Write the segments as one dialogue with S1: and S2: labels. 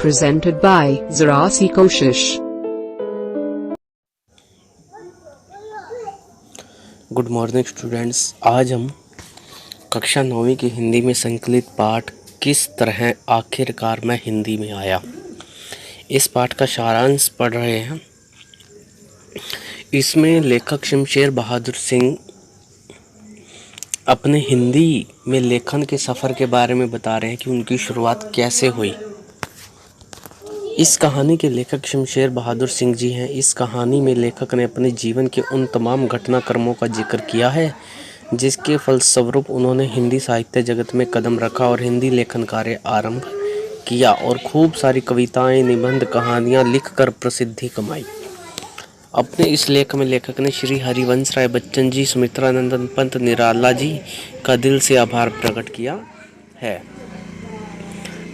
S1: presented by Zarasi Koshish.
S2: Good morning students. आज हम कक्षा 9वीं की हिंदी में संकलित पाठ किस तरह आखिरकार मैं हिंदी में आया, इस पाठ का सारांश पढ़ रहे हैं। इसमें लेखक शमशेर बहादुर सिंह अपने हिंदी में लेखन के सफ़र के बारे में बता रहे हैं कि उनकी शुरुआत कैसे हुई। इस कहानी के लेखक शमशेर बहादुर सिंह जी हैं। इस कहानी में लेखक ने अपने जीवन के उन तमाम घटनाक्रमों का जिक्र किया है जिसके फलस्वरूप उन्होंने हिंदी साहित्य जगत में कदम रखा और हिंदी लेखन कार्य आरंभ किया और खूब सारी कविताएं, निबंध, कहानियां लिखकर प्रसिद्धि कमाई। अपने इस लेख में लेखक ने श्री हरिवंश राय बच्चन जी, सुमित्रानंदन पंत निराला जी का दिल से आभार प्रकट किया है।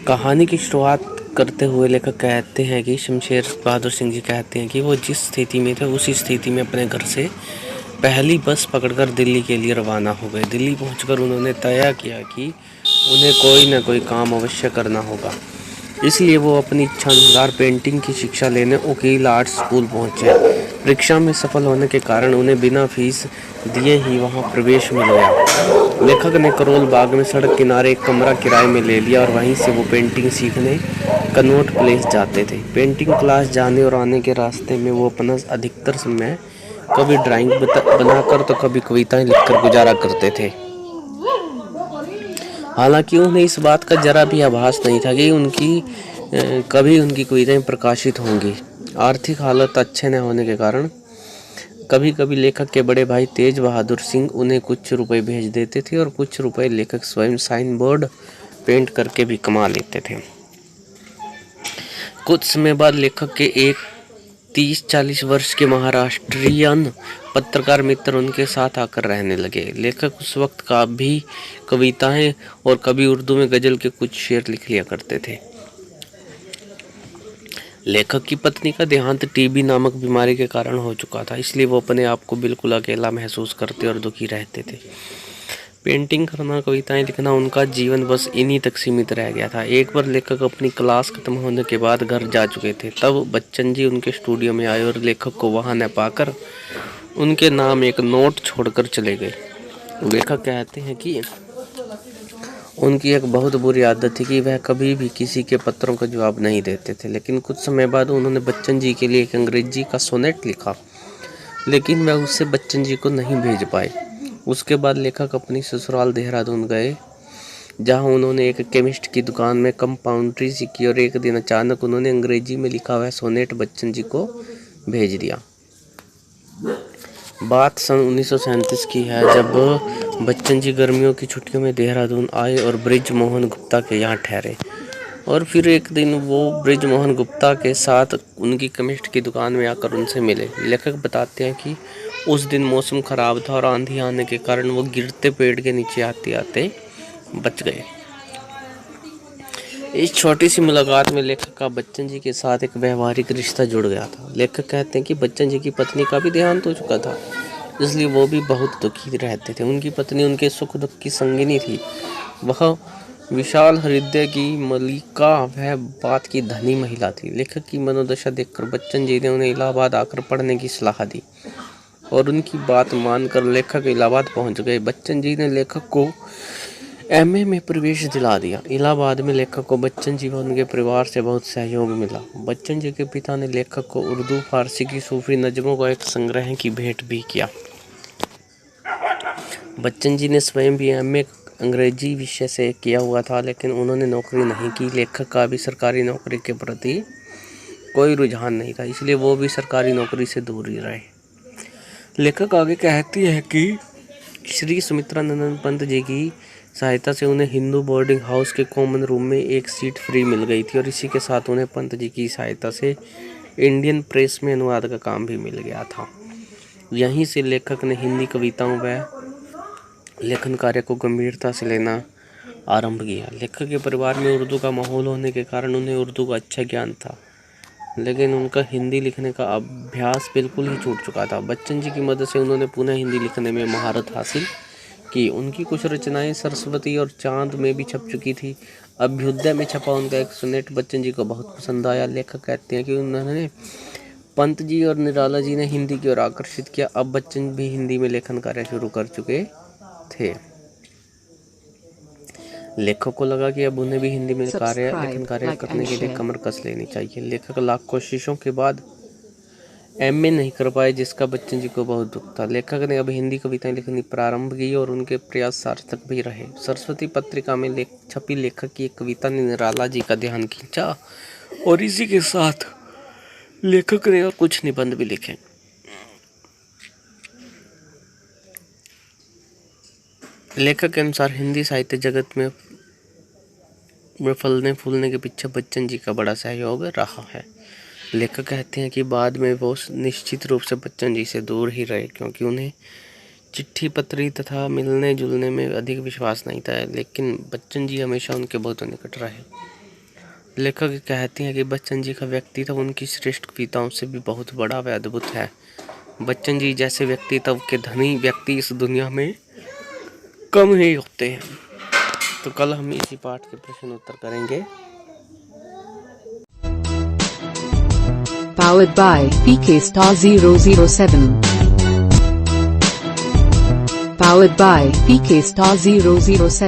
S2: कहानी की शुरुआत करते हुए लेखक कहते हैं कि शमशेर बहादुर सिंह जी कहते हैं कि वो जिस स्थिति में थे उसी स्थिति में अपने घर से पहली बस पकड़कर दिल्ली के लिए रवाना हो गए। दिल्ली पहुंचकर उन्होंने तय किया कि उन्हें कोई न कोई काम अवश्य करना होगा, इसलिए वो अपनी इच्छानुसार पेंटिंग की शिक्षा लेने वकील आर्ट स्कूल पहुंचे। परीक्षा में सफल होने के कारण उन्हें बिना फीस दिए ही वहां प्रवेश मिल गया। लेखक ने करोल बाग में सड़क किनारे एक कमरा किराए में ले लिया और वहीं से वो पेंटिंग सीखने कनॉट प्लेस जाते थे। पेंटिंग क्लास जाने और आने के रास्ते में वो अपना अधिकतर समय कभी ड्राइंग बनाकर तो कभी कविताएं लिखकर गुजारा करते थे। हालांकि उन्हें इस बात का जरा भी आभास नहीं था कि कभी उनकी कविताएं प्रकाशित होंगी। आर्थिक हालत अच्छे न होने के कारण कभी कभी लेखक के बड़े भाई तेज बहादुर सिंह उन्हें कुछ रुपए भेज देते थे और कुछ रुपए लेखक स्वयं साइन बोर्ड पेंट करके भी कमा लेते थे। कुछ समय बाद लेखक के एक 30-40 वर्ष के महाराष्ट्रियन पत्रकार मित्र उनके साथ आकर रहने लगे। लेखक उस वक्त का भी कविताएं और कभी उर्दू में गजल के कुछ शेर लिख लिया करते थे। लेखक की पत्नी का देहांत टीबी नामक बीमारी के कारण हो चुका था, इसलिए वो अपने आप को बिल्कुल अकेला महसूस करते और दुखी रहते थे। पेंटिंग करना, कविताएं लिखना, उनका जीवन बस इन्हीं तक सीमित रह गया था। एक बार लेखक अपनी क्लास खत्म होने के बाद घर जा चुके थे, तब बच्चन जी उनके स्टूडियो में आए और लेखक को वहां न पाकर उनके नाम एक नोट छोड़कर चले गए। लेखक कहते हैं कि उनकी एक बहुत बुरी आदत थी कि वह कभी भी किसी के पत्रों का जवाब नहीं देते थे। लेकिन कुछ समय बाद उन्होंने बच्चन जी के लिए एक अंग्रेजी का सोनेट लिखा, लेकिन वह उससे बच्चन जी को नहीं भेज पाए। उसके बाद लेखक अपनी ससुराल देहरादून गए, जहां उन्होंने एक केमिस्ट की दुकान में कंपाउंड्री सीखी और एक दिन अचानक उन्होंने अंग्रेजी में लिखा हुआ सोनेट बच्चन जी को भेज दिया। बात सन 1937 की है, जब बच्चन जी गर्मियों की छुट्टियों में देहरादून आए और ब्रिज मोहन गुप्ता के यहाँ ठहरे। और फिर एक दिन वो ब्रिज मोहन गुप्ता के साथ उनकी केमिस्ट की दुकान में आकर उनसे मिले। लेखक बताते हैं कि उस दिन मौसम खराब था और आंधी आने के कारण वो गिरते पेड़ के नीचे आते आते बच गए। इस छोटी सी मुलाकात में लेखक का बच्चन जी के साथ एक व्यवहारिक रिश्ता जुड़ गया था। लेखक कहते हैं कि बच्चन जी की पत्नी का भी देहांत हो चुका था, इसलिए वो भी बहुत दुखी रहते थे। उनकी पत्नी उनके सुख दुख की संगिनी थी। वह विशाल हृदय की मलिका, वह बात की धनी महिला थी। लेखक की मनोदशा देखकर बच्चन जी ने उन्हें इलाहाबाद आकर पढ़ने की सलाह दी और उनकी बात मानकर लेखक इलाहाबाद पहुंच गए। बच्चन जी ने लेखक को एमए में प्रवेश दिला दिया। इलाहाबाद में लेखक को बच्चन जी व उनके परिवार से बहुत सहयोग मिला। बच्चन जी के पिता ने लेखक को उर्दू फारसी की सूफी नज़मों का एक संग्रह की भेंट भी किया। बच्चन जी ने स्वयं भी एमए अंग्रेजी विषय से किया हुआ था, लेकिन उन्होंने नौकरी नहीं की। लेखक का भी सरकारी नौकरी के प्रति कोई रुझान नहीं था, इसलिए वो भी सरकारी नौकरी से दूर ही रहे। लेखक आगे कहती है कि श्री सुमित्रानंदन पंत जी की सहायता से उन्हें हिंदू बोर्डिंग हाउस के कॉमन रूम में एक सीट फ्री मिल गई थी और इसी के साथ उन्हें पंत जी की सहायता से इंडियन प्रेस में अनुवाद का काम भी मिल गया था। यहीं से लेखक ने हिंदी कविताओं व लेखन कार्य को गंभीरता से लेना आरंभ किया। लेखक के परिवार में उर्दू का माहौल होने के कारण उन्हें उर्दू का अच्छा ज्ञान था, लेकिन उनका हिंदी लिखने का अभ्यास बिल्कुल ही छूट चुका था। बच्चन जी की मदद से उन्होंने पुनः हिंदी लिखने में महारत हासिल की। उनकी कुछ रचनाएं सरस्वती और चांद में भी छप चुकी थी। अभ्युदय में छपा उनका एक सोनेट बच्चन जी को बहुत पसंद आया। लेखक कहते हैं कि उन्होंने पंत जी और निराला जी ने हिंदी की ओर आकर्षित किया। अब बच्चन भी हिंदी में लेखन कार्य शुरू कर चुके थे। लेखक को लगा कि अब उन्हें भी हिंदी में लेखन कार्य करने के लिए कमर कस लेनी चाहिए। लेखक लाख कोशिशों के बाद एमए नहीं कर पाए, जिसका बच्चन जी को बहुत दुख था। लेखक ने अब हिंदी कविताएं लिखनी प्रारंभ की और उनके प्रयास सार्थक भी रहे। सरस्वती पत्रिका में छपी लेखक की एक कविता ने निराला जी का ध्यान खींचा और इसी के साथ लेखक ने और कुछ निबंध भी लिखे। लेखक के अनुसार हिंदी साहित्य जगत में फलने फूलने के पीछे बच्चन जी का बड़ा सहयोग रहा है। लेखक कहते हैं कि बाद में वो निश्चित रूप से बच्चन जी से दूर ही रहे, क्योंकि उन्हें चिट्ठी पत्री तथा मिलने जुलने में अधिक विश्वास नहीं था, लेकिन बच्चन जी हमेशा उनके बहुत निकट रहे। लेखक कहते हैं कि बच्चन जी का व्यक्तित्व उनकी श्रेष्ठ कविताओं से भी बहुत बड़ा व अद्भुत है। बच्चन जी जैसे व्यक्तित्व के धनी व्यक्ति इस दुनिया में कम ही होते हैं। तो कल हम इसी पाठ के प्रश्न उत्तर करेंगे।
S1: Powered by PK Star 007. Powered by PK Star 007.